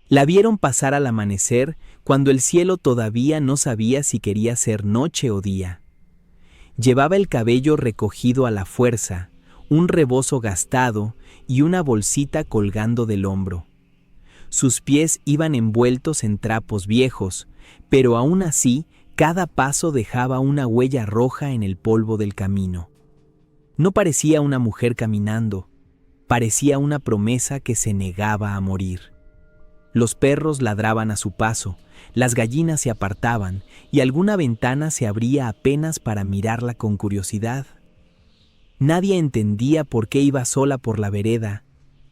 La vieron pasar al amanecer cuando el cielo todavía no sabía si quería ser noche o día. Llevaba el cabello recogido a la fuerza, un rebozo gastado y una bolsita colgando del hombro. Sus pies iban envueltos en trapos viejos, pero aún así cada paso dejaba una huella roja en el polvo del camino. No parecía una mujer caminando, parecía una promesa que se negaba a morir. Los perros ladraban a su paso, las gallinas se apartaban y alguna ventana se abría apenas para mirarla con curiosidad. Nadie entendía por qué iba sola por la vereda,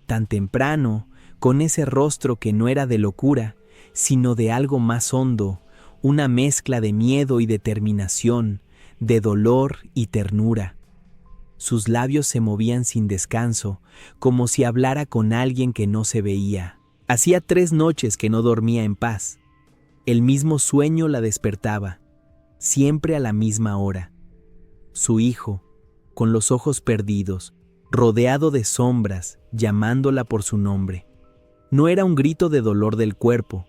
tan temprano, con ese rostro que no era de locura, sino de algo más hondo, una mezcla de miedo y determinación, de dolor y ternura. Sus labios se movían sin descanso, como si hablara con alguien que no se veía. Hacía 3 noches que no dormía en paz. El mismo sueño la despertaba, siempre a la misma hora. Su hijo, con los ojos perdidos, rodeado de sombras, llamándola por su nombre. No era un grito de dolor del cuerpo,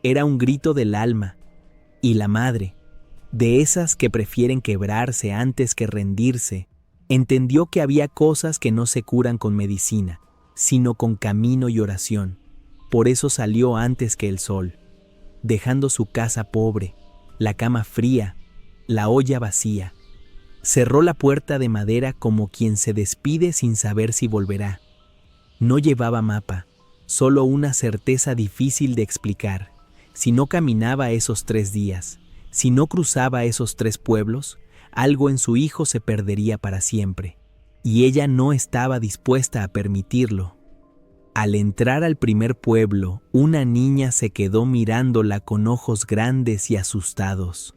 era un grito del alma. Y la madre, de esas que prefieren quebrarse antes que rendirse, entendió que había cosas que no se curan con medicina, sino con camino y oración. Por eso salió antes que el sol, dejando su casa pobre, la cama fría, la olla vacía. Cerró la puerta de madera como quien se despide sin saber si volverá. No llevaba mapa, solo una certeza difícil de explicar. Si no caminaba esos 3 días, si no cruzaba esos 3 pueblos, algo en su hijo se perdería para siempre, y ella no estaba dispuesta a permitirlo. Al entrar al primer pueblo, una niña se quedó mirándola con ojos grandes y asustados.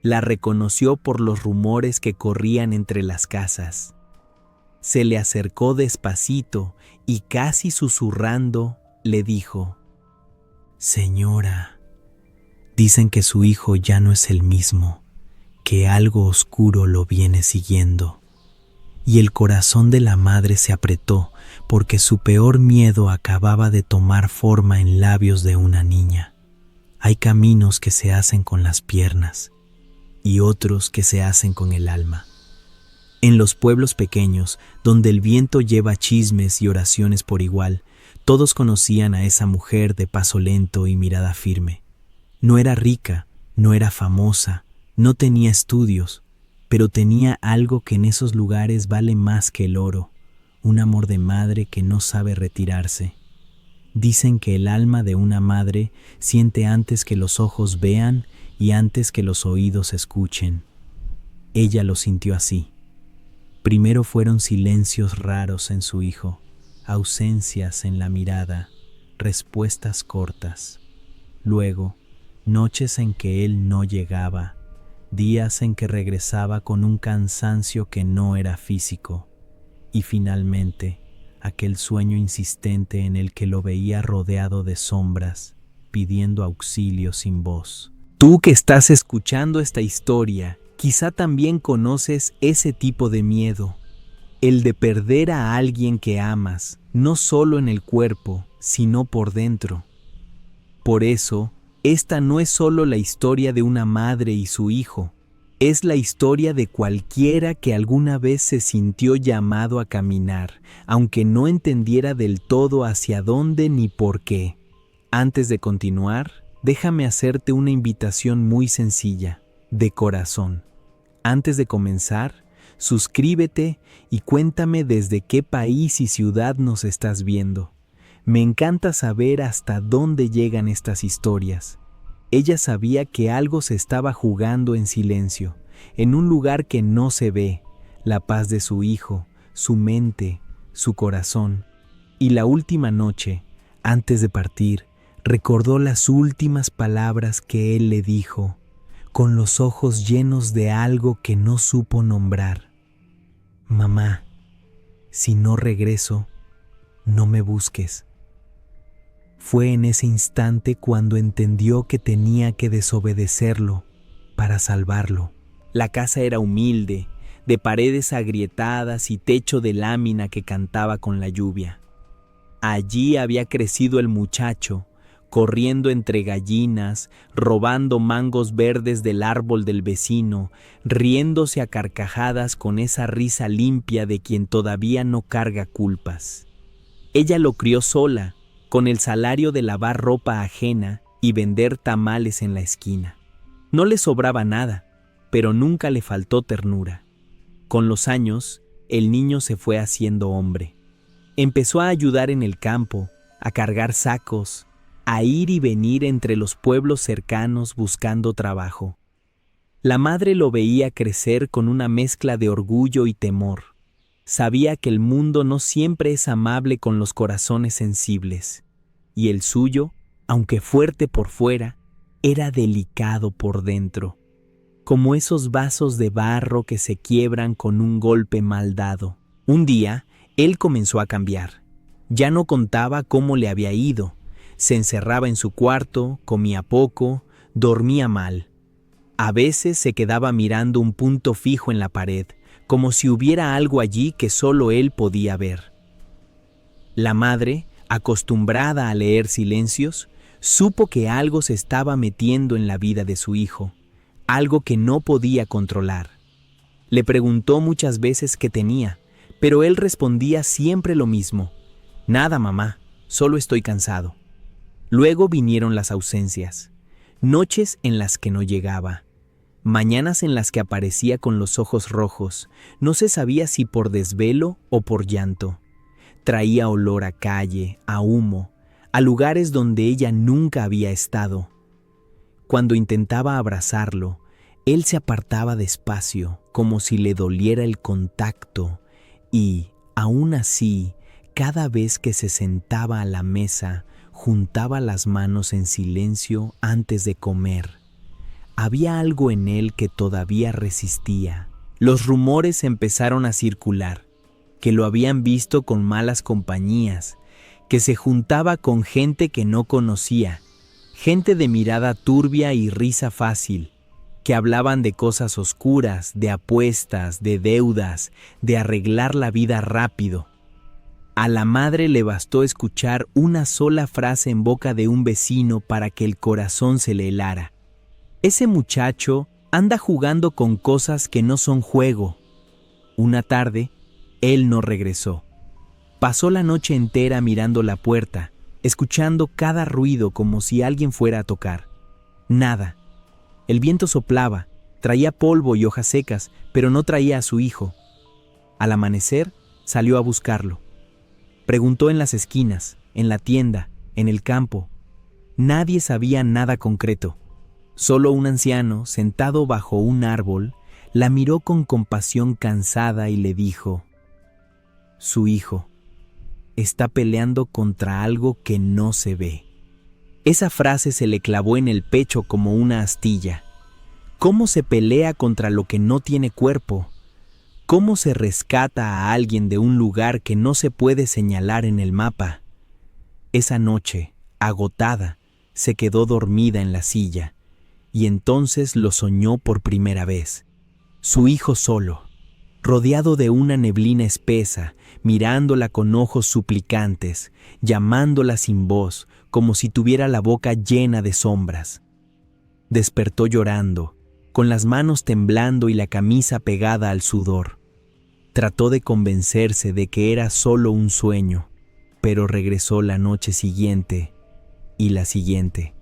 La reconoció por los rumores que corrían entre las casas. Se le acercó despacito y casi susurrando le dijo: «Señora, dicen que su hijo ya no es el mismo, que algo oscuro lo viene siguiendo». Y el corazón de la madre se apretó porque su peor miedo acababa de tomar forma en labios de una niña. Hay caminos que se hacen con las piernas y otros que se hacen con el alma. En los pueblos pequeños, donde el viento lleva chismes y oraciones por igual, todos conocían a esa mujer de paso lento y mirada firme. No era rica, no era famosa, no tenía estudios, pero tenía algo que en esos lugares vale más que el oro, un amor de madre que no sabe retirarse. Dicen que el alma de una madre siente antes que los ojos vean y antes que los oídos escuchen. Ella lo sintió así. Primero fueron silencios raros en su hijo, ausencias en la mirada, respuestas cortas. Luego, noches en que él no llegaba, días en que regresaba con un cansancio que no era físico, y finalmente, aquel sueño insistente en el que lo veía rodeado de sombras, pidiendo auxilio sin voz. Tú que estás escuchando esta historia, quizá también conoces ese tipo de miedo, el de perder a alguien que amas, no solo en el cuerpo, sino por dentro. Por eso, esta no es solo la historia de una madre y su hijo, es la historia de cualquiera que alguna vez se sintió llamado a caminar, aunque no entendiera del todo hacia dónde ni por qué. Antes de continuar, déjame hacerte una invitación muy sencilla, de corazón. Antes de comenzar, suscríbete y cuéntame desde qué país y ciudad nos estás viendo. Me encanta saber hasta dónde llegan estas historias. Ella sabía que algo se estaba jugando en silencio, en un lugar que no se ve, la paz de su hijo, su mente, su corazón. Y la última noche, antes de partir, recordó las últimas palabras que él le dijo, con los ojos llenos de algo que no supo nombrar. «Mamá, si no regreso, no me busques». Fue en ese instante cuando entendió que tenía que desobedecerlo para salvarlo. La casa era humilde, de paredes agrietadas y techo de lámina que cantaba con la lluvia. Allí había crecido el muchacho, corriendo entre gallinas, robando mangos verdes del árbol del vecino, riéndose a carcajadas con esa risa limpia de quien todavía no carga culpas. Ella lo crió sola, con el salario de lavar ropa ajena y vender tamales en la esquina. No le sobraba nada, pero nunca le faltó ternura. Con los años, el niño se fue haciendo hombre. Empezó a ayudar en el campo, a cargar sacos, a ir y venir entre los pueblos cercanos buscando trabajo. La madre lo veía crecer con una mezcla de orgullo y temor. Sabía que el mundo no siempre es amable con los corazones sensibles, y el suyo, aunque fuerte por fuera, era delicado por dentro, como esos vasos de barro que se quiebran con un golpe mal dado. Un día, él comenzó a cambiar. Ya no contaba cómo le había ido. Se encerraba en su cuarto, comía poco, dormía mal. A veces se quedaba mirando un punto fijo en la pared, como si hubiera algo allí que solo él podía ver. La madre, acostumbrada a leer silencios, supo que algo se estaba metiendo en la vida de su hijo, algo que no podía controlar. Le preguntó muchas veces qué tenía, pero él respondía siempre lo mismo: «Nada, mamá, solo estoy cansado». Luego vinieron las ausencias, noches en las que no llegaba, mañanas en las que aparecía con los ojos rojos, no se sabía si por desvelo o por llanto. Traía olor a calle, a humo, a lugares donde ella nunca había estado. Cuando intentaba abrazarlo, él se apartaba despacio, como si le doliera el contacto, y, aún así, cada vez que se sentaba a la mesa, juntaba las manos en silencio antes de comer. Había algo en él que todavía resistía. Los rumores empezaron a circular, que lo habían visto con malas compañías, que se juntaba con gente que no conocía, gente de mirada turbia y risa fácil, que hablaban de cosas oscuras, de apuestas, de deudas, de arreglar la vida rápido. A la madre le bastó escuchar una sola frase en boca de un vecino para que el corazón se le helara: «Ese muchacho anda jugando con cosas que no son juego». Una tarde, él no regresó. Pasó la noche entera mirando la puerta, escuchando cada ruido como si alguien fuera a tocar. Nada. El viento soplaba, traía polvo y hojas secas, pero no traía a su hijo. Al amanecer, salió a buscarlo. Preguntó en las esquinas, en la tienda, en el campo. Nadie sabía nada concreto. Solo un anciano, sentado bajo un árbol, la miró con compasión cansada y le dijo: «Su hijo está peleando contra algo que no se ve». Esa frase se le clavó en el pecho como una astilla. ¿Cómo se pelea contra lo que no tiene cuerpo? ¿Cómo se rescata a alguien de un lugar que no se puede señalar en el mapa? Esa noche, agotada, se quedó dormida en la silla, y entonces lo soñó por primera vez. Su hijo solo, rodeado de una neblina espesa, mirándola con ojos suplicantes, llamándola sin voz, como si tuviera la boca llena de sombras. Despertó llorando, con las manos temblando y la camisa pegada al sudor. Trató de convencerse de que era solo un sueño, pero regresó la noche siguiente y la siguiente.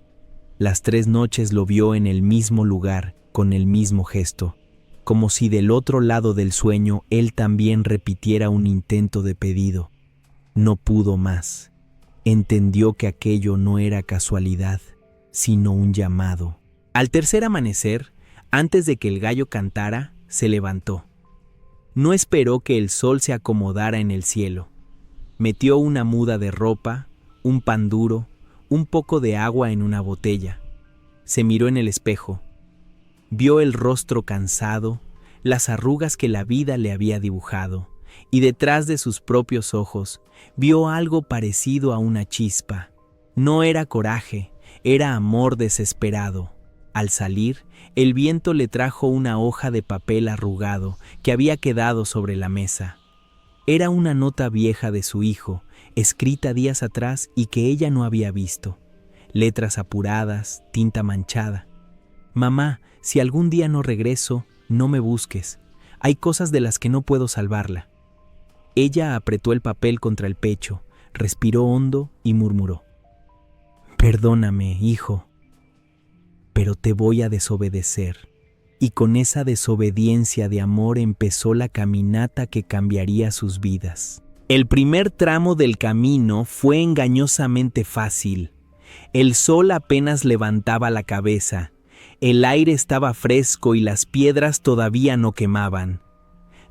Las 3 noches lo vio en el mismo lugar, con el mismo gesto, como si del otro lado del sueño él también repitiera un intento de pedido. No pudo más. Entendió que aquello no era casualidad, sino un llamado. Al tercer amanecer, antes de que el gallo cantara, se levantó. No esperó que el sol se acomodara en el cielo. Metió una muda de ropa, un pan duro, un poco de agua en una botella. Se miró en el espejo. Vio el rostro cansado, las arrugas que la vida le había dibujado, y detrás de sus propios ojos vio algo parecido a una chispa. No era coraje, era amor desesperado. Al salir, el viento le trajo una hoja de papel arrugado que había quedado sobre la mesa. Era una nota vieja de su hijo, escrita días atrás y que ella no había visto. letras apuradas, tinta manchada. Mamá, si algún día no regreso, no me busques. Hay cosas de las que no puedo salvarla. Ella apretó el papel contra el pecho, respiró hondo y murmuró: Perdóname, hijo, pero te voy a desobedecer. Y con esa desobediencia de amor empezó la caminata que cambiaría sus vidas. El primer tramo del camino fue engañosamente fácil. El sol apenas levantaba la cabeza, el aire estaba fresco y las piedras todavía no quemaban.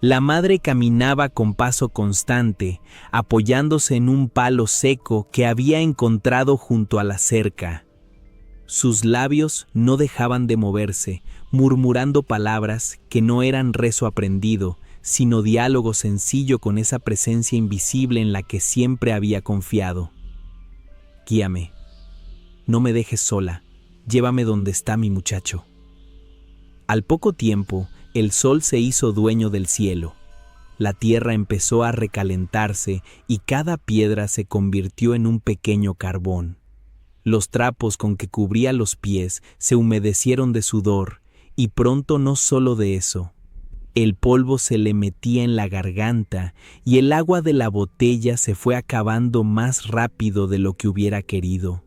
La madre caminaba con paso constante, apoyándose en un palo seco que había encontrado junto a la cerca. Sus labios no dejaban de moverse, murmurando palabras que no eran rezo aprendido, sino diálogo sencillo con esa presencia invisible en la que siempre había confiado. Guíame, no me dejes sola, llévame donde está mi muchacho. Al poco tiempo, el sol se hizo dueño del cielo. La tierra empezó a recalentarse y cada piedra se convirtió en un pequeño carbón. Los trapos con que cubría los pies se humedecieron de sudor, y pronto no solo de eso. El polvo se le metía en la garganta y el agua de la botella se fue acabando más rápido de lo que hubiera querido.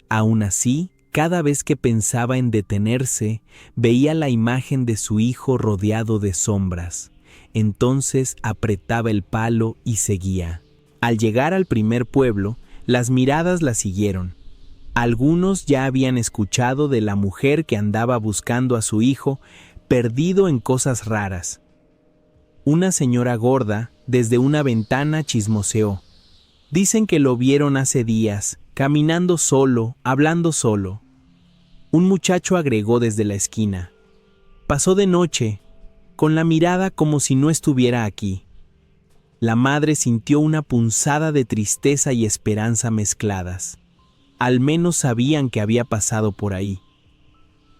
Aún así, cada vez que pensaba en detenerse, veía la imagen de su hijo rodeado de sombras. Entonces apretaba el palo y seguía. Al llegar al primer pueblo, las miradas la siguieron. Algunos ya habían escuchado de la mujer que andaba buscando a su hijo, perdido en cosas raras. Una señora gorda, desde una ventana, chismoseó. Dicen que lo vieron hace días, caminando solo, hablando solo. Un muchacho agregó desde la esquina. Pasó de noche, con la mirada como si no estuviera aquí. La madre sintió una punzada de tristeza y esperanza mezcladas. Al menos sabían que había pasado por ahí.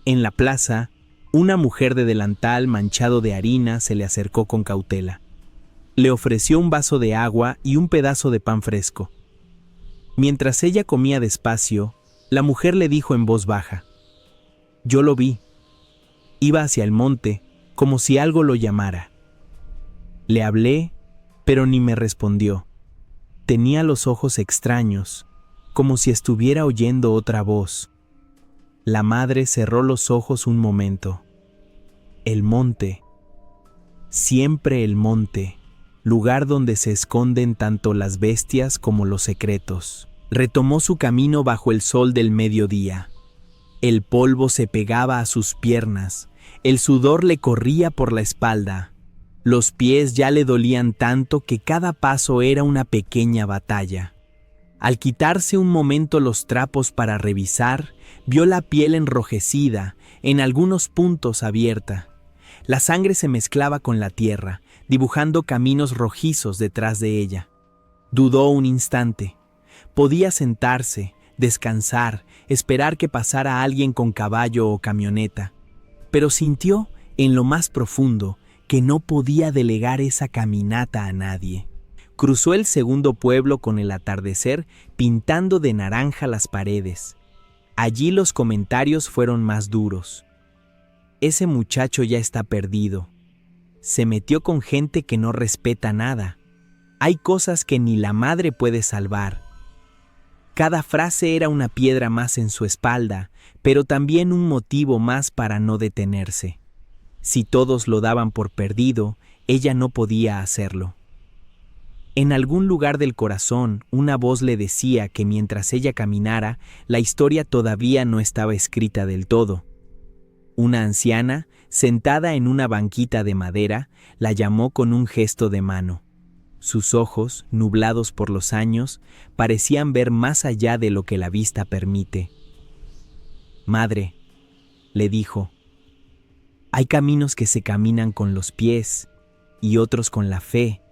En la plaza, una mujer de delantal manchado de harina se le acercó con cautela. Le ofreció un vaso de agua y un pedazo de pan fresco. Mientras ella comía despacio, la mujer le dijo en voz baja: «Yo lo vi. Iba hacia el monte, como si algo lo llamara. Le hablé, pero ni me respondió. Tenía los ojos extraños, como si estuviera oyendo otra voz». La madre cerró los ojos un momento. El monte, siempre el monte, lugar donde se esconden tanto las bestias como los secretos. Retomó su camino bajo el sol del mediodía. El polvo se pegaba a sus piernas, el sudor le corría por la espalda. Los pies ya le dolían tanto que cada paso era una pequeña batalla. Al quitarse un momento los trapos para revisar, vio la piel enrojecida, en algunos puntos abierta. La sangre se mezclaba con la tierra, dibujando caminos rojizos detrás de ella. Dudó un instante. Podía sentarse, descansar, esperar que pasara alguien con caballo o camioneta. Pero sintió, en lo más profundo, que no podía delegar esa caminata a nadie. Cruzó el segundo pueblo con el atardecer pintando de naranja las paredes. Allí los comentarios fueron más duros. Ese muchacho ya está perdido. Se metió con gente que no respeta nada. Hay cosas que ni la madre puede salvar. Cada frase era una piedra más en su espalda, pero también un motivo más para no detenerse. Si todos lo daban por perdido, ella no podía hacerlo. En algún lugar del corazón, una voz le decía que mientras ella caminara, la historia todavía no estaba escrita del todo. Una anciana, sentada en una banquita de madera, la llamó con un gesto de mano. Sus ojos, nublados por los años, parecían ver más allá de lo que la vista permite. «Madre», le dijo, «hay caminos que se caminan con los pies y otros con la fe.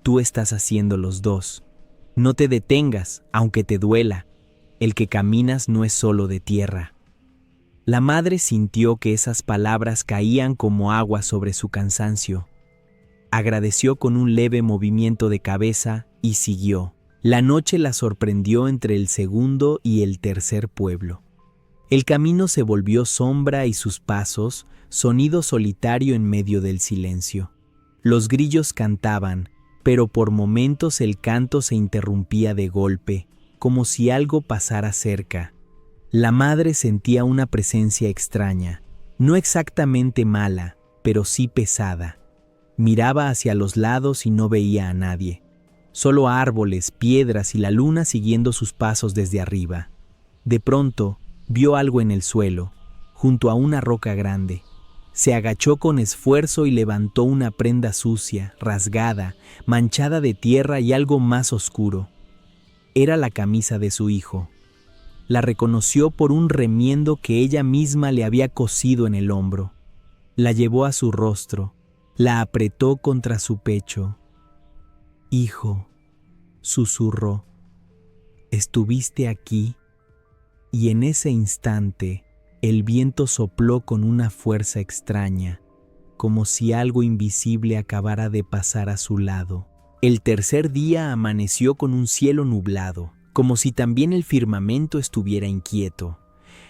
Tú estás haciendo los dos. No te detengas, aunque te duela. El que caminas no es solo de tierra». La madre sintió que esas palabras caían como agua sobre su cansancio. Agradeció con un leve movimiento de cabeza y siguió. La noche la sorprendió entre el segundo y el tercer pueblo. El camino se volvió sombra y sus pasos, sonido solitario en medio del silencio. Los grillos cantaban, pero por momentos el canto se interrumpía de golpe, como si algo pasara cerca. La madre sentía una presencia extraña, no exactamente mala, pero sí pesada. Miraba hacia los lados y no veía a nadie. Solo árboles, piedras y la luna siguiendo sus pasos desde arriba. De pronto, vio algo en el suelo, junto a una roca grande. Se agachó con esfuerzo y levantó una prenda sucia, rasgada, manchada de tierra y algo más oscuro. Era la camisa de su hijo. La reconoció por un remiendo que ella misma le había cosido en el hombro. La llevó a su rostro, la apretó contra su pecho. «Hijo», susurró, «estuviste aquí». Y en ese instante, el viento sopló con una fuerza extraña, como si algo invisible acabara de pasar a su lado. El tercer día amaneció con un cielo nublado, como si también el firmamento estuviera inquieto.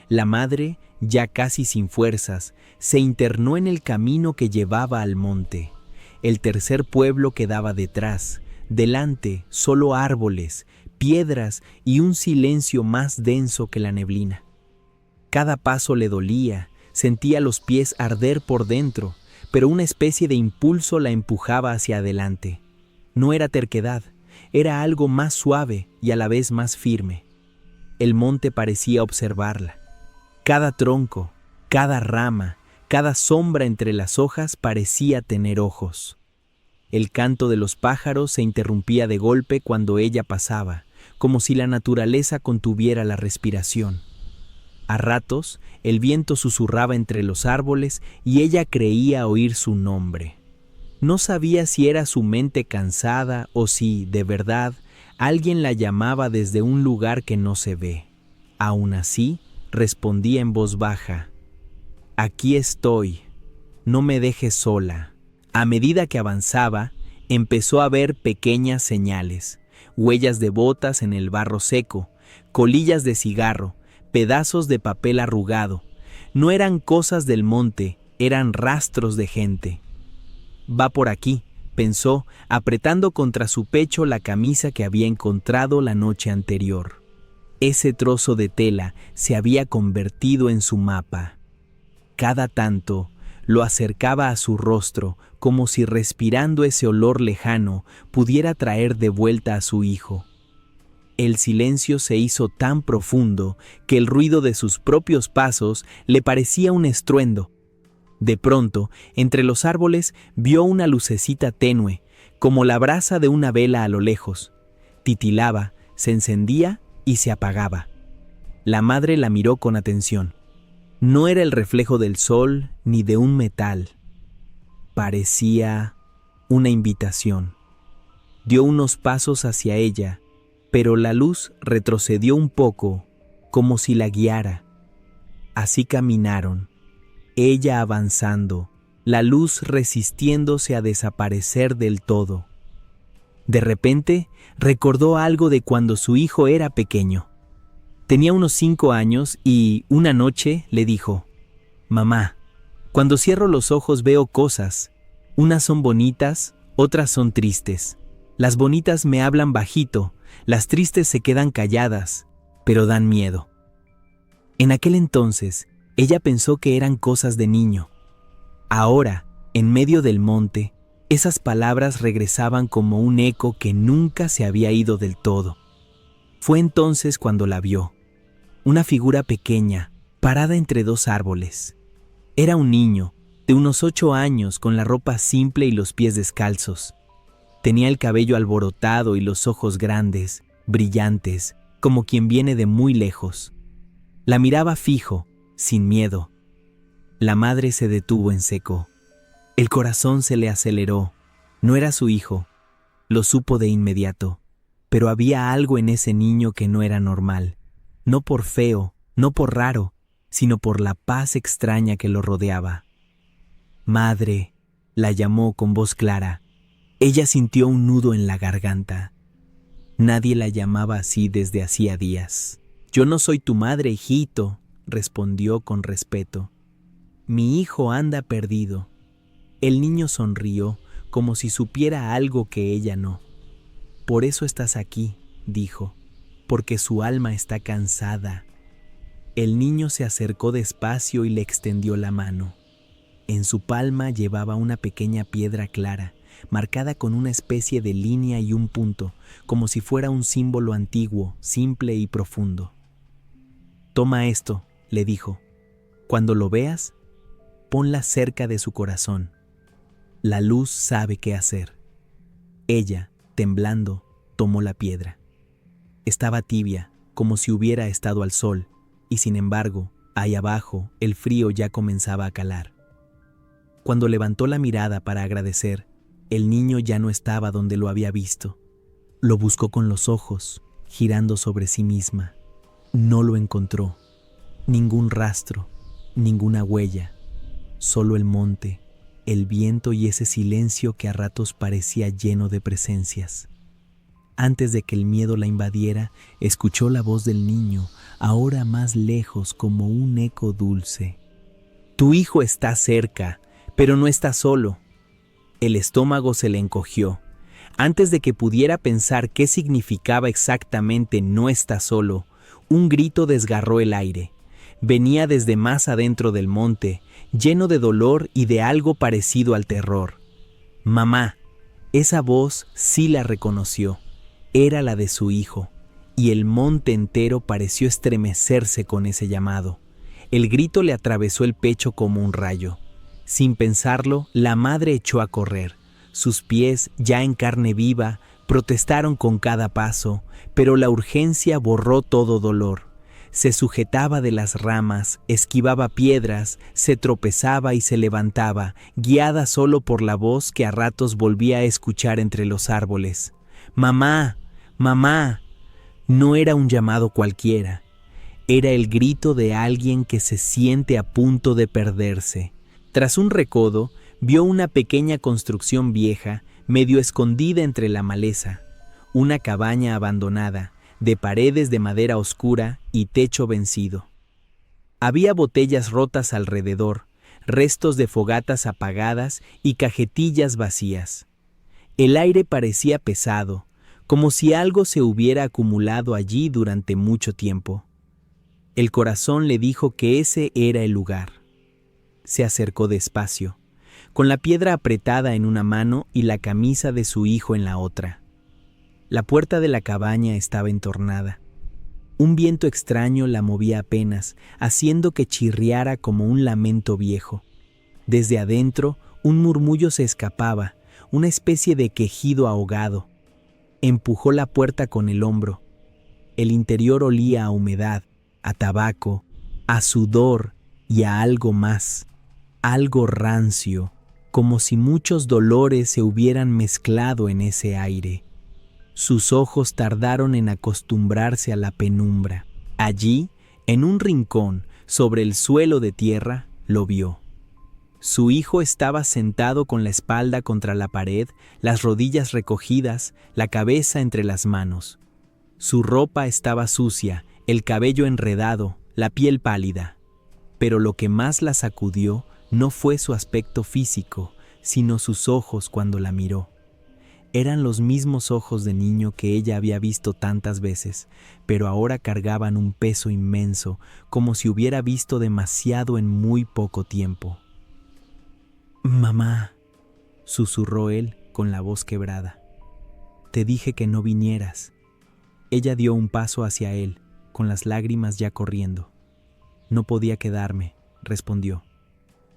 La madre, ya casi sin fuerzas, se internó en el camino que llevaba al monte. El tercer pueblo quedaba detrás. Delante, solo árboles, piedras y un silencio más denso que la neblina. Cada paso le dolía, sentía los pies arder por dentro, pero una especie de impulso la empujaba hacia adelante. No era terquedad, era algo más suave y a la vez más firme. El monte parecía observarla. Cada tronco, cada rama, cada sombra entre las hojas parecía tener ojos. El canto de los pájaros se interrumpía de golpe cuando ella pasaba, como si la naturaleza contuviera la respiración. A ratos, el viento susurraba entre los árboles y ella creía oír su nombre. No sabía si era su mente cansada o si, de verdad, alguien la llamaba desde un lugar que no se ve. Aún así, respondía en voz baja: «Aquí estoy, no me dejes sola». A medida que avanzaba, empezó a ver pequeñas señales, huellas de botas en el barro seco, colillas de cigarro, pedazos de papel arrugado. No eran cosas del monte, eran rastros de gente. «Va por aquí», pensó, apretando contra su pecho la camisa que había encontrado la noche anterior. Ese trozo de tela se había convertido en su mapa. Cada tanto, lo acercaba a su rostro, como si respirando ese olor lejano pudiera traer de vuelta a su hijo. El silencio se hizo tan profundo que el ruido de sus propios pasos le parecía un estruendo. De pronto, entre los árboles vio una lucecita tenue, como la brasa de una vela a lo lejos. Titilaba, se encendía y se apagaba. La madre la miró con atención. No era el reflejo del sol ni de un metal. Parecía una invitación. Dio unos pasos hacia ella, pero la luz retrocedió un poco, como si la guiara. Así caminaron, ella avanzando, la luz resistiéndose a desaparecer del todo. De repente, recordó algo de cuando su hijo era pequeño. Tenía unos 5 años y, una noche, le dijo: «Mamá, cuando cierro los ojos veo cosas. Unas son bonitas, otras son tristes. Las bonitas me hablan bajito, las tristes se quedan calladas, pero dan miedo». En aquel entonces, ella pensó que eran cosas de niño. Ahora, en medio del monte, esas palabras regresaban como un eco que nunca se había ido del todo. Fue entonces cuando la vio. Una figura pequeña, parada entre 2 árboles. Era un niño, de unos 8 años, con la ropa simple y los pies descalzos. Tenía el cabello alborotado y los ojos grandes, brillantes, como quien viene de muy lejos. La miraba fijo, sin miedo. La madre se detuvo en seco. El corazón se le aceleró. No era su hijo. Lo supo de inmediato. Pero había algo en ese niño que no era normal. No por feo, no por raro, sino por la paz extraña que lo rodeaba. «Madre», la llamó con voz clara. Ella sintió un nudo en la garganta. Nadie la llamaba así desde hacía días. «Yo no soy tu madre, hijito», respondió con respeto. «Mi hijo anda perdido». El niño sonrió como si supiera algo que ella no. «Por eso estás aquí», dijo, «porque su alma está cansada». El niño se acercó despacio y le extendió la mano. En su palma llevaba una pequeña piedra clara, marcada con una especie de línea y un punto, como si fuera un símbolo antiguo, simple y profundo. «Toma esto», le dijo. «Cuando lo veas, ponla cerca de su corazón. La luz sabe qué hacer». Ella, temblando, tomó la piedra. Estaba tibia, como si hubiera estado al sol, y sin embargo, ahí abajo, el frío ya comenzaba a calar. Cuando levantó la mirada para agradecer, el niño ya no estaba donde lo había visto. Lo buscó con los ojos, girando sobre sí misma. No lo encontró. Ningún rastro, ninguna huella. Solo el monte, el viento y ese silencio que a ratos parecía lleno de presencias. Antes de que el miedo la invadiera, escuchó la voz del niño, ahora más lejos como un eco dulce. «Tu hijo está cerca, pero no está solo». El estómago se le encogió. Antes de que pudiera pensar qué significaba exactamente «no está solo», un grito desgarró el aire. Venía desde más adentro del monte, lleno de dolor y de algo parecido al terror. «Mamá». Esa voz sí la reconoció. Era la de su hijo, y el monte entero pareció estremecerse con ese llamado. El grito le atravesó el pecho como un rayo. Sin pensarlo, la madre echó a correr. Sus pies, ya en carne viva, protestaron con cada paso, pero la urgencia borró todo dolor. Se sujetaba de las ramas, esquivaba piedras, se tropezaba y se levantaba, guiada solo por la voz que a ratos volvía a escuchar entre los árboles. «Mamá, mamá». No era un llamado cualquiera. Era el grito de alguien que se siente a punto de perderse. Tras un recodo, vio una pequeña construcción vieja, medio escondida entre la maleza. Una cabaña abandonada, de paredes de madera oscura y techo vencido. Había botellas rotas alrededor, restos de fogatas apagadas y cajetillas vacías. El aire parecía pesado, como si algo se hubiera acumulado allí durante mucho tiempo. El corazón le dijo que ese era el lugar. Se acercó despacio, con la piedra apretada en una mano y la camisa de su hijo en la otra. La puerta de la cabaña estaba entornada. Un viento extraño la movía apenas, haciendo que chirriara como un lamento viejo. Desde adentro, un murmullo se escapaba, una especie de quejido ahogado. Empujó la puerta con el hombro. El interior olía a humedad, a tabaco, a sudor y a algo más, algo rancio, como si muchos dolores se hubieran mezclado en ese aire. Sus ojos tardaron en acostumbrarse a la penumbra. Allí, en un rincón, sobre el suelo de tierra, lo vio. Su hijo estaba sentado con la espalda contra la pared, las rodillas recogidas, la cabeza entre las manos. Su ropa estaba sucia, el cabello enredado, la piel pálida. Pero lo que más la sacudió no fue su aspecto físico, sino sus ojos cuando la miró. Eran los mismos ojos de niño que ella había visto tantas veces, pero ahora cargaban un peso inmenso, como si hubiera visto demasiado en muy poco tiempo. «Mamá», susurró él con la voz quebrada. «Te dije que no vinieras». Ella dio un paso hacia él, con las lágrimas ya corriendo. «No podía quedarme», respondió.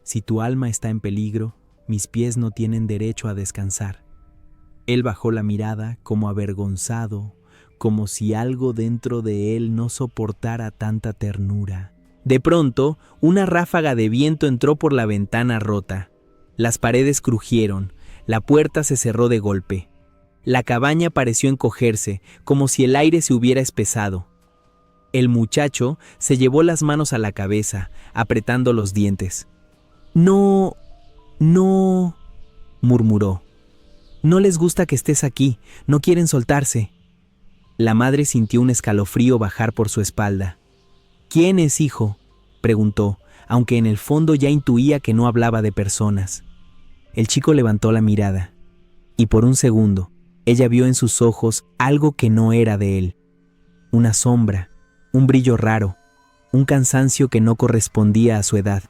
«Si tu alma está en peligro, mis pies no tienen derecho a descansar». Él bajó la mirada como avergonzado, como si algo dentro de él no soportara tanta ternura. De pronto, una ráfaga de viento entró por la ventana rota. Las paredes crujieron, la puerta se cerró de golpe. La cabaña pareció encogerse, como si el aire se hubiera espesado. El muchacho se llevó las manos a la cabeza, apretando los dientes. «No, no», murmuró. «No les gusta que estés aquí, no quieren soltarse». La madre sintió un escalofrío bajar por su espalda. «¿Quién es, hijo?», preguntó, aunque en el fondo ya intuía que no hablaba de personas. El chico levantó la mirada, y por un segundo, ella vio en sus ojos algo que no era de él. Una sombra, un brillo raro, un cansancio que no correspondía a su edad.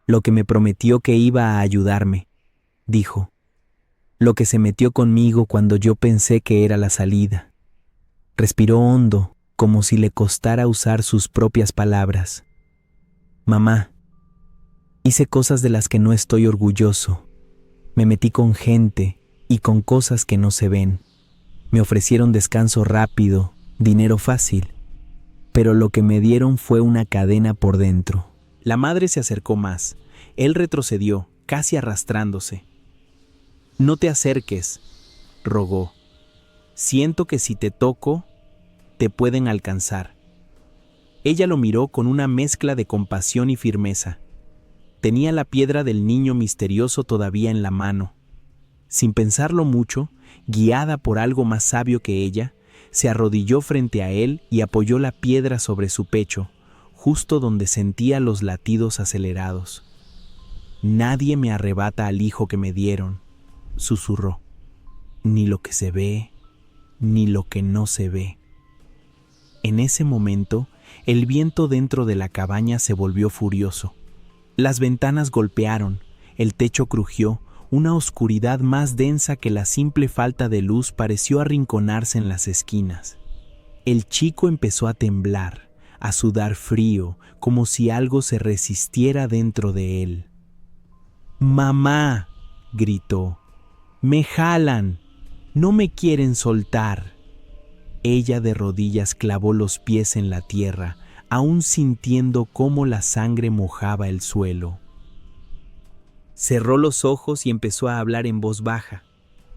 «Lo que me prometió que iba a ayudarme», dijo. «Lo que se metió conmigo cuando yo pensé que era la salida». Respiró hondo, como si le costara usar sus propias palabras. «Mamá, hice cosas de las que no estoy orgulloso. Me metí con gente y con cosas que no se ven. Me ofrecieron descanso rápido, dinero fácil, pero lo que me dieron fue una cadena por dentro». La madre se acercó más. Él retrocedió, casi arrastrándose. «No te acerques», rogó. «Siento que si te toco, te pueden alcanzar». Ella lo miró con una mezcla de compasión y firmeza. Tenía la piedra del niño misterioso todavía en la mano. Sin pensarlo mucho, guiada por algo más sabio que ella, se arrodilló frente a él y apoyó la piedra sobre su pecho, justo donde sentía los latidos acelerados. «Nadie me arrebata al hijo que me dieron», susurró. «Ni lo que se ve, ni lo que no se ve». En ese momento, el viento dentro de la cabaña se volvió furioso. Las ventanas golpearon, el techo crujió, una oscuridad más densa que la simple falta de luz pareció arrinconarse en las esquinas. El chico empezó a temblar, a sudar frío, como si algo se resistiera dentro de él. «¡Mamá!», gritó. «¡Me jalan! ¡No me quieren soltar!». Ella de rodillas clavó los pies en la tierra, aún sintiendo cómo la sangre mojaba el suelo. Cerró los ojos y empezó a hablar en voz baja.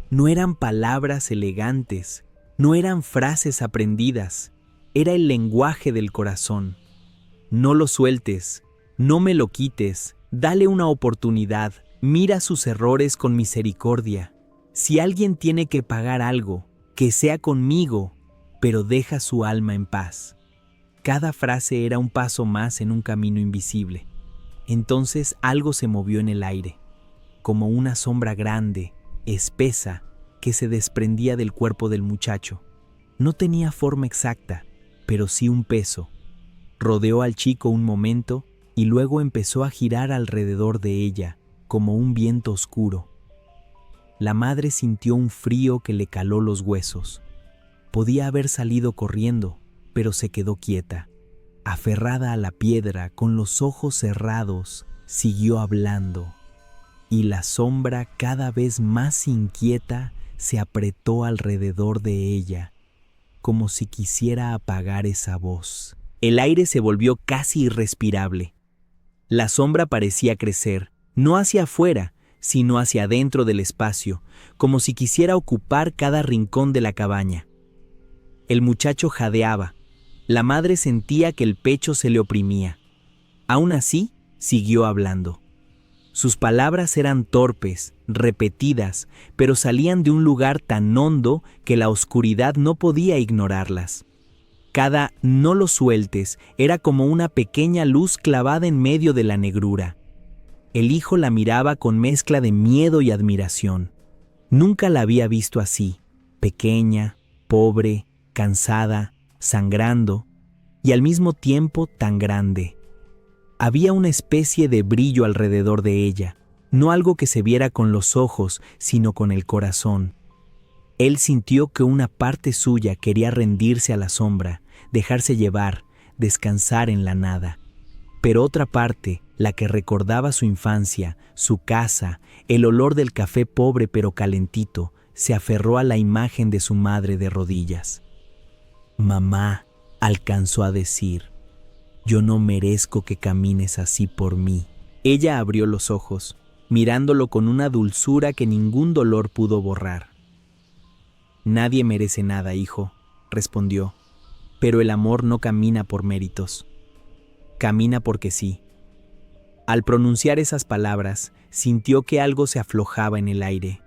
No eran palabras elegantes, no eran frases aprendidas, era el lenguaje del corazón. «No lo sueltes, no me lo quites, dale una oportunidad, mira sus errores con misericordia. Si alguien tiene que pagar algo, que sea conmigo, pero deja su alma en paz». Cada frase era un paso más en un camino invisible. Entonces algo se movió en el aire, como una sombra grande, espesa, que se desprendía del cuerpo del muchacho. No tenía forma exacta, pero sí un peso. Rodeó al chico un momento y luego empezó a girar alrededor de ella, como un viento oscuro. La madre sintió un frío que le caló los huesos. Podía haber salido corriendo, pero se quedó quieta. Aferrada a la piedra, con los ojos cerrados, siguió hablando. Y la sombra, cada vez más inquieta, se apretó alrededor de ella, como si quisiera apagar esa voz. El aire se volvió casi irrespirable. La sombra parecía crecer, no hacia afuera, sino hacia adentro del espacio, como si quisiera ocupar cada rincón de la cabaña. El muchacho jadeaba. La madre sentía que el pecho se le oprimía. Aún así, siguió hablando. Sus palabras eran torpes, repetidas, pero salían de un lugar tan hondo que la oscuridad no podía ignorarlas. Cada «no lo sueltes» era como una pequeña luz clavada en medio de la negrura. El hijo la miraba con mezcla de miedo y admiración. Nunca la había visto así, pequeña, pobre, cansada, sangrando, y al mismo tiempo tan grande. Había una especie de brillo alrededor de ella, no algo que se viera con los ojos, sino con el corazón. Él sintió que una parte suya quería rendirse a la sombra, dejarse llevar, descansar en la nada. Pero otra parte, la que recordaba su infancia, su casa, el olor del café pobre pero calentito, se aferró a la imagen de su madre de rodillas. «Mamá», alcanzó a decir, «yo no merezco que camines así por mí». Ella abrió los ojos, mirándolo con una dulzura que ningún dolor pudo borrar. «Nadie merece nada, hijo», respondió, «pero el amor no camina por méritos. Camina porque sí». Al pronunciar esas palabras, sintió que algo se aflojaba en el aire.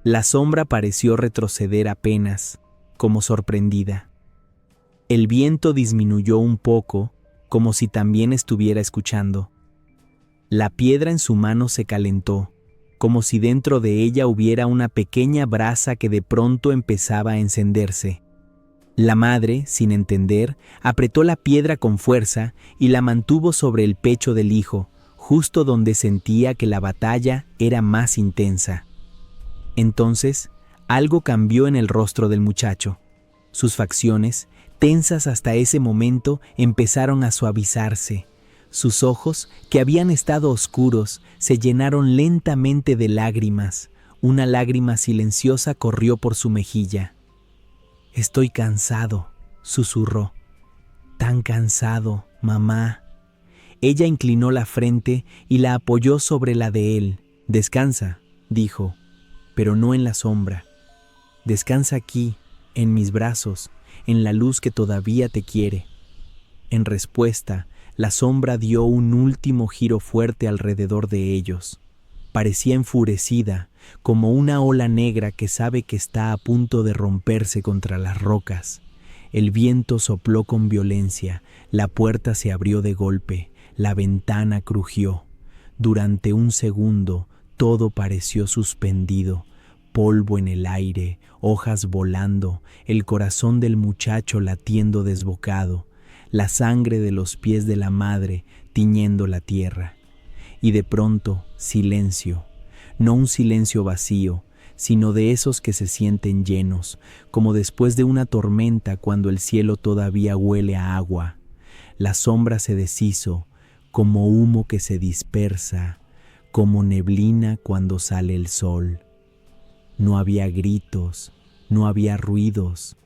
La sombra pareció retroceder apenas, como sorprendida. El viento disminuyó un poco, como si también estuviera escuchando. La piedra en su mano se calentó, como si dentro de ella hubiera una pequeña brasa que de pronto empezaba a encenderse. La madre, sin entender, apretó la piedra con fuerza y la mantuvo sobre el pecho del hijo, justo donde sentía que la batalla era más intensa. Entonces, algo cambió en el rostro del muchacho. Sus facciones, tensas hasta ese momento, empezaron a suavizarse. Sus ojos, que habían estado oscuros, se llenaron lentamente de lágrimas. Una lágrima silenciosa corrió por su mejilla. «Estoy cansado», susurró. «Tan cansado, mamá». Ella inclinó la frente y la apoyó sobre la de él. «Descansa», dijo, «pero no en la sombra. Descansa aquí, en mis brazos, en la luz que todavía te quiere». En respuesta, la sombra dio un último giro fuerte alrededor de ellos. Parecía enfurecida, como una ola negra que sabe que está a punto de romperse contra las rocas. El viento sopló con violencia, la puerta se abrió de golpe, la ventana crujió. Durante un segundo, todo pareció suspendido, polvo en el aire, hojas volando, el corazón del muchacho latiendo desbocado, la sangre de los pies de la madre tiñendo la tierra. Y de pronto, silencio, no un silencio vacío, sino de esos que se sienten llenos, como después de una tormenta cuando el cielo todavía huele a agua. La sombra se deshizo, como humo que se dispersa, como neblina cuando sale el sol. No había gritos, no había ruidos,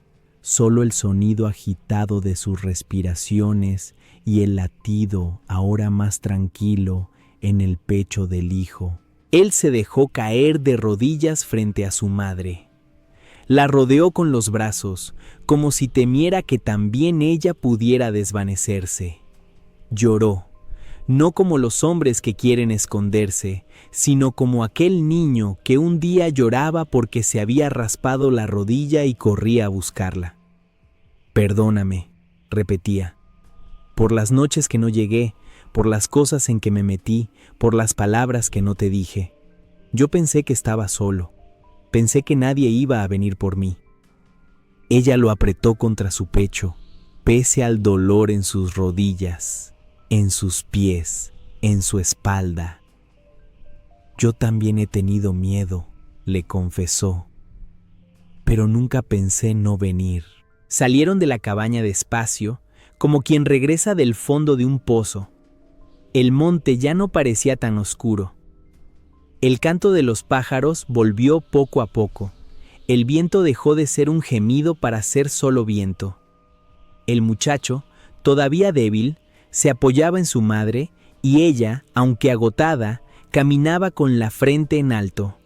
solo el sonido agitado de sus respiraciones y el latido, ahora más tranquilo, en el pecho del hijo. Él se dejó caer de rodillas frente a su madre. La rodeó con los brazos, como si temiera que también ella pudiera desvanecerse. Lloró, no como los hombres que quieren esconderse, sino como aquel niño que un día lloraba porque se había raspado la rodilla y corría a buscarla. «Perdóname», repetía, «por las noches que no llegué, por las cosas en que me metí, por las palabras que no te dije. Yo pensé que estaba solo, pensé que nadie iba a venir por mí». Ella lo apretó contra su pecho, pese al dolor en sus rodillas, en sus pies, en su espalda. «Yo también he tenido miedo», le confesó, «pero nunca pensé no venir». Salieron de la cabaña despacio, como quien regresa del fondo de un pozo. El monte ya no parecía tan oscuro. El canto de los pájaros volvió poco a poco. El viento dejó de ser un gemido para ser solo viento. El muchacho, todavía débil, se apoyaba en su madre y ella, aunque agotada, caminaba con la frente en alto.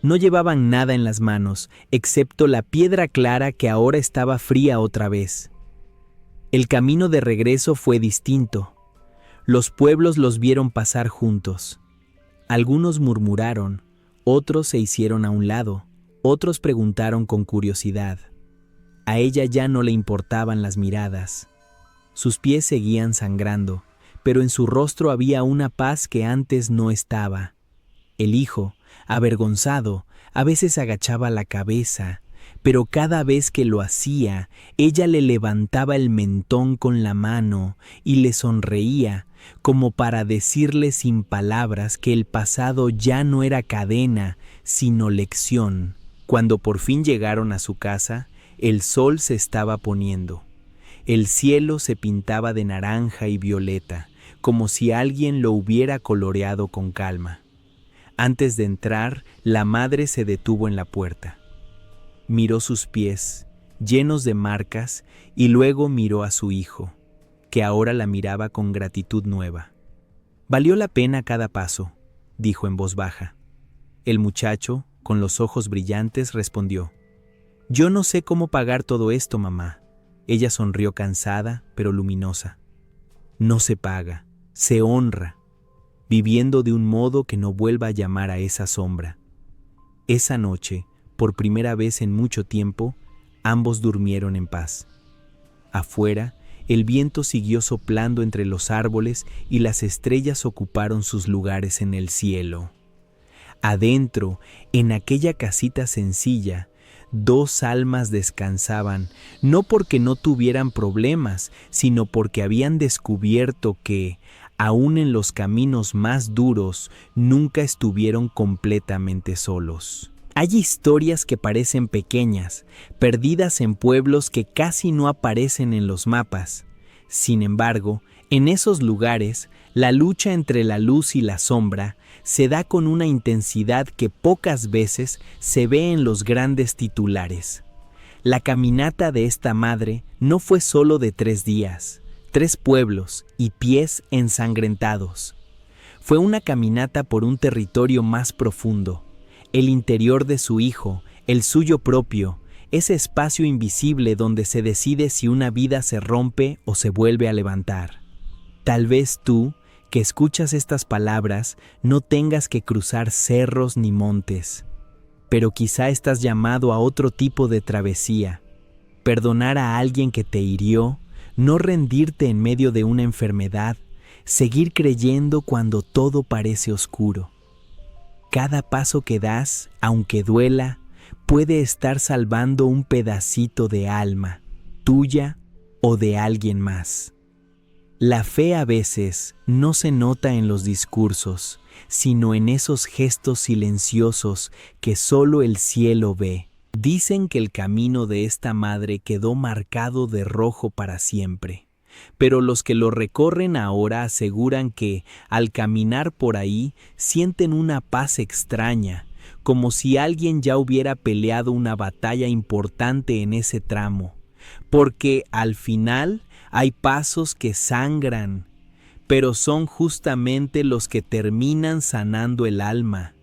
No llevaban nada en las manos, excepto la piedra clara que ahora estaba fría otra vez. El camino de regreso fue distinto. Los pueblos los vieron pasar juntos. Algunos murmuraron, otros se hicieron a un lado, otros preguntaron con curiosidad. A ella ya no le importaban las miradas. Sus pies seguían sangrando, pero en su rostro había una paz que antes no estaba. El hijo, avergonzado, a veces agachaba la cabeza, pero cada vez que lo hacía, ella le levantaba el mentón con la mano y le sonreía, como para decirle sin palabras que el pasado ya no era cadena, sino lección. Cuando por fin llegaron a su casa, el sol se estaba poniendo. El cielo se pintaba de naranja y violeta, como si alguien lo hubiera coloreado con calma. Antes de entrar, la madre se detuvo en la puerta. Miró sus pies, llenos de marcas, y luego miró a su hijo, que ahora la miraba con gratitud nueva. «Valió la pena cada paso», dijo en voz baja. El muchacho, con los ojos brillantes, respondió: «Yo no sé cómo pagar todo esto, mamá». Ella sonrió cansada, pero luminosa. «No se paga, se honra, viviendo de un modo que no vuelva a llamar a esa sombra». Esa noche, por primera vez en mucho tiempo, ambos durmieron en paz. Afuera, el viento siguió soplando entre los árboles y las estrellas ocuparon sus lugares en el cielo. Adentro, en aquella casita sencilla, dos almas descansaban, no porque no tuvieran problemas, sino porque habían descubierto que, aun en los caminos más duros, nunca estuvieron completamente solos. Hay historias que parecen pequeñas, perdidas en pueblos que casi no aparecen en los mapas. Sin embargo, en esos lugares, la lucha entre la luz y la sombra se da con una intensidad que pocas veces se ve en los grandes titulares. La caminata de esta madre no fue solo de 3 días, 3 pueblos y pies ensangrentados. Fue una caminata por un territorio más profundo, el interior de su hijo, el suyo propio, ese espacio invisible donde se decide si una vida se rompe o se vuelve a levantar. Tal vez tú, que escuchas estas palabras, no tengas que cruzar cerros ni montes, pero quizá estás llamado a otro tipo de travesía, perdonar a alguien que te hirió, no rendirte en medio de una enfermedad, seguir creyendo cuando todo parece oscuro. Cada paso que das, aunque duela, puede estar salvando un pedacito de alma, tuya o de alguien más. La fe a veces no se nota en los discursos, sino en esos gestos silenciosos que solo el cielo ve. Dicen que el camino de esta madre quedó marcado de rojo para siempre, pero los que lo recorren ahora aseguran que, al caminar por ahí, sienten una paz extraña, como si alguien ya hubiera peleado una batalla importante en ese tramo, porque al final hay pasos que sangran, pero son justamente los que terminan sanando el alma.